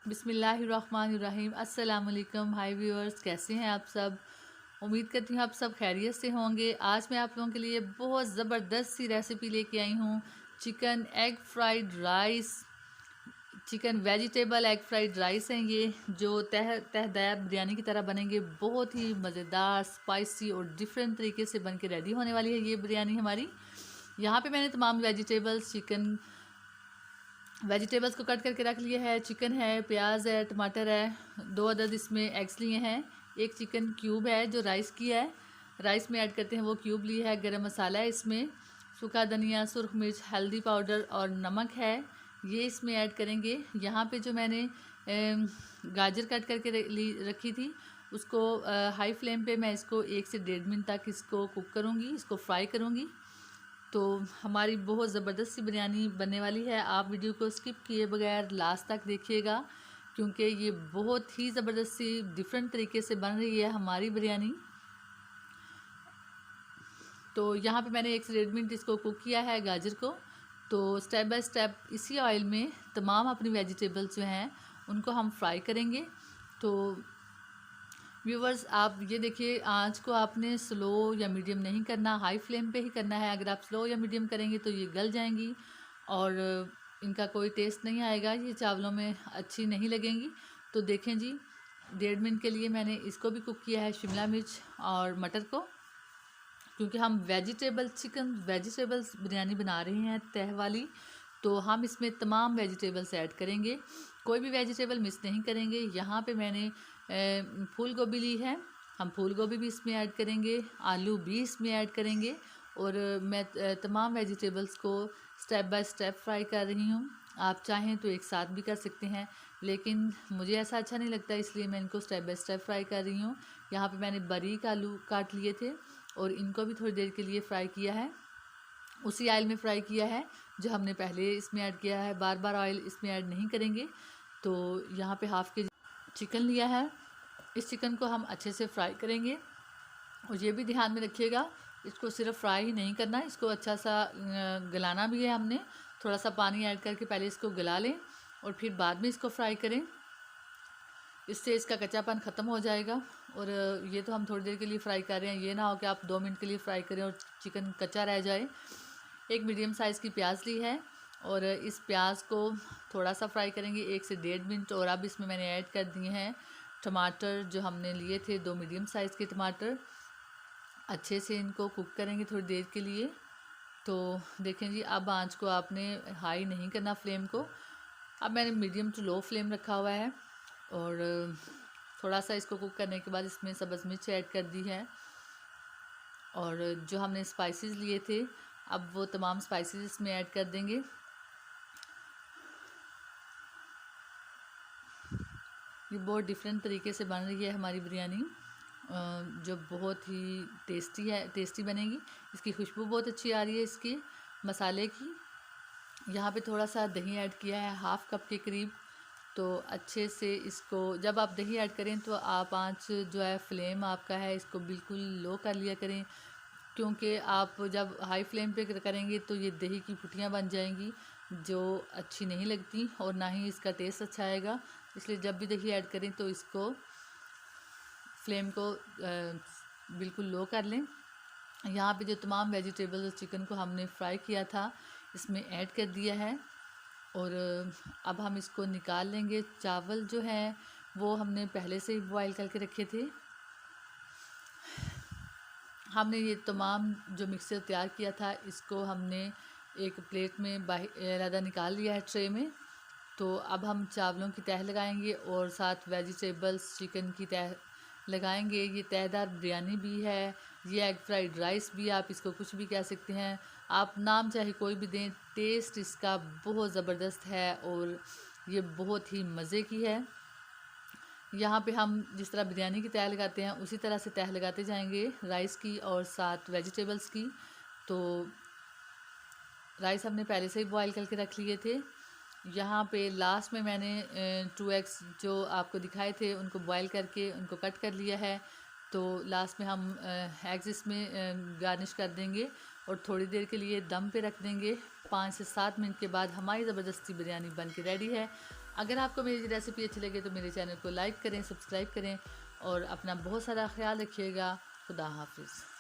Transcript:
बिस्मिल्लाहिर्रहमानिर्रहीम। अस्सलाम वालेकुम। हाय व्यूअर्स, कैसे हैं आप सब? उम्मीद करती हूँ आप सब खैरियत से होंगे। आज मैं आप लोगों के लिए बहुत ज़बरदस्त सी रेसिपी लेके आई हूँ। Chicken egg fried rice, chicken vegetable egg fried rice हैं ये, जो तह दया बिरयानी की तरह बनेंगे। बहुत ही मज़ेदार, स्पाइसी और डिफरेंट तरीके से बन के रेडी होने वाली है ये बिरयानी हमारी। यहाँ पे मैंने तमाम वेजिटेबल्स को कट करके रख लिया है। चिकन है, प्याज है, टमाटर है, 2 अदद इसमें एग्स लिए हैं। एक चिकन क्यूब है जो राइस की है, राइस में ऐड करते हैं वो क्यूब लिया है। गरम मसाला है इसमें, सूखा धनिया, सुरख मिर्च, हल्दी पाउडर और नमक है, ये इसमें ऐड करेंगे। यहाँ पे जो मैंने गाजर कट करके रखी थी, उसको हाई फ्लेम पे मैं इसको 1 से 1.5 मिनट तक इसको कुक करूँगी, इसको फ्राई करूँगी। तो हमारी बहुत ज़बरदस्त सी बिरयानी बनने वाली है। आप वीडियो को स्किप किए बगैर लास्ट तक देखिएगा, क्योंकि ये बहुत ही ज़बरदस्त सी डिफरेंट तरीके से बन रही है हमारी बिरयानी। तो यहाँ पे मैंने 1 से 1.5 मिनट इसको कुक किया है गाजर को। तो स्टेप बाय स्टेप इसी ऑयल में तमाम अपनी वेजिटेबल्स जो हैं उनको हम फ्राई करेंगे। तो व्यूवर्स, आप ये देखिए, आंच को आपने स्लो या मीडियम नहीं करना, हाई फ्लेम पे ही करना है। अगर आप स्लो या मीडियम करेंगे तो ये गल जाएंगी और इनका कोई टेस्ट नहीं आएगा, ये चावलों में अच्छी नहीं लगेंगी। तो देखें जी, 1.5 मिनट के लिए मैंने इसको भी कुक किया है, शिमला मिर्च और मटर को, क्योंकि हम वेजिटेबल्स बिरयानी बना रहे हैं तह वाली। तो हम इसमें तमाम वेजिटेबल्स ऐड करेंगे, कोई भी वेजिटेबल मिस नहीं करेंगे। यहाँ पे मैंने फूल गोभी ली है, हम फूल गोभी भी इसमें ऐड करेंगे, आलू भी इसमें ऐड करेंगे। और मैं तमाम वेजिटेबल्स को स्टेप बाय स्टेप फ्राई कर रही हूँ। आप चाहें तो एक साथ भी कर सकते हैं, लेकिन मुझे ऐसा अच्छा नहीं लगता, इसलिए मैं इनको स्टेप बाय स्टेप फ्राई कर रही हूँ। यहाँ पे मैंने बारीक आलू काट लिए थे और इनको भी थोड़ी देर के लिए फ्राई किया है, उसी ऑयल में फ्राई किया है जो हमने पहले इसमें ऐड किया है। बार बार ऑयल इसमें ऐड नहीं करेंगे। तो यहाँ पे हाफ़ के चिकन लिया है, इस चिकन को हम अच्छे से फ्राई करेंगे। और ये भी ध्यान में रखिएगा, इसको सिर्फ फ्राई ही नहीं करना, इसको अच्छा सा गलाना भी है। हमने थोड़ा सा पानी ऐड करके पहले इसको गला लें और फिर बाद में इसको फ्राई करें, इससे इसका कच्चापन ख़त्म हो जाएगा। और ये तो हम थोड़ी देर के लिए फ्राई कर रहे हैं, ये ना हो कि आप 2 मिनट के लिए फ्राई करें और चिकन कच्चा रह जाए। एक मीडियम साइज़ की प्याज ली है और इस प्याज को थोड़ा सा फ्राई करेंगे, 1 से 1.5 मिनट। और अब इसमें मैंने ऐड कर दिए हैं टमाटर, जो हमने लिए थे 2 मीडियम साइज़ के टमाटर। अच्छे से इनको कुक करेंगे थोड़ी देर के लिए। तो देखें जी, अब आंच को आपने हाई नहीं करना फ्लेम को, अब मैंने मीडियम टू लो फ्लेम रखा हुआ है। और थोड़ा सा इसको कुक करने के बाद इसमें सब्ज़ मिर्च ऐड कर दी है और जो हमने स्पाइसेस लिए थे, अब वो तमाम स्पाइसेस इसमें ऐड कर देंगे। ये बहुत डिफरेंट तरीके से बन रही है हमारी बिरयानी, जो बहुत ही टेस्टी बनेगी। इसकी खुशबू बहुत अच्छी आ रही है इसकी मसाले की। यहाँ पे थोड़ा सा दही ऐड किया है, 1/2 कप के करीब। तो अच्छे से इसको, जब आप दही ऐड करें तो आप आंच जो है फ्लेम आपका है इसको बिल्कुल लो कर लिया करें, क्योंकि आप जब हाई फ्लेम पे करेंगे तो ये दही की फुटियाँ बन जाएंगी, जो अच्छी नहीं लगती और ना ही इसका टेस्ट अच्छा आएगा। इसलिए जब भी दही ऐड करें तो इसको फ्लेम को बिल्कुल लो कर लें। यहाँ पे जो तमाम वेजिटेबल्स और चिकन को हमने फ्राई किया था इसमें ऐड कर दिया है और अब हम इसको निकाल लेंगे। चावल जो हैं वो हमने पहले से ही बॉयल करके रखे थे। हमने ये तमाम जो मिक्सचर तैयार किया था इसको हमने एक प्लेट में अलहदा निकाल लिया है ट्रे में। तो अब हम चावलों की तह लगाएंगे और साथ वेजिटेबल्स चिकन की तह लगाएंगे। ये तहदार बिरयानी भी है, ये एग फ्राइड राइस भी, आप इसको कुछ भी कह सकते हैं, आप नाम चाहे कोई भी दें, टेस्ट इसका बहुत ज़बरदस्त है और ये बहुत ही मज़े की है। यहाँ पे हम जिस तरह बिरयानी की तह लगाते हैं उसी तरह से तह लगाते जाएंगे राइस की और साथ वेजिटेबल्स की। तो राइस हमने पहले से ही बॉयल करके रख लिए थे। यहाँ पे लास्ट में मैंने 2 एग्स जो आपको दिखाए थे उनको बॉयल करके उनको कट कर लिया है। तो लास्ट में हम एग्स इसमें गार्निश कर देंगे और थोड़ी देर के लिए दम पे रख देंगे। 5 से 7 मिनट के बाद हमारी ज़बरदस्ती बिरयानी बन के रेडी है। अगर आपको मेरी रेसिपी अच्छी लगे तो मेरे चैनल को लाइक करें, सब्सक्राइब करें और अपना बहुत सारा ख्याल रखिएगा। खुदा हाफिज़।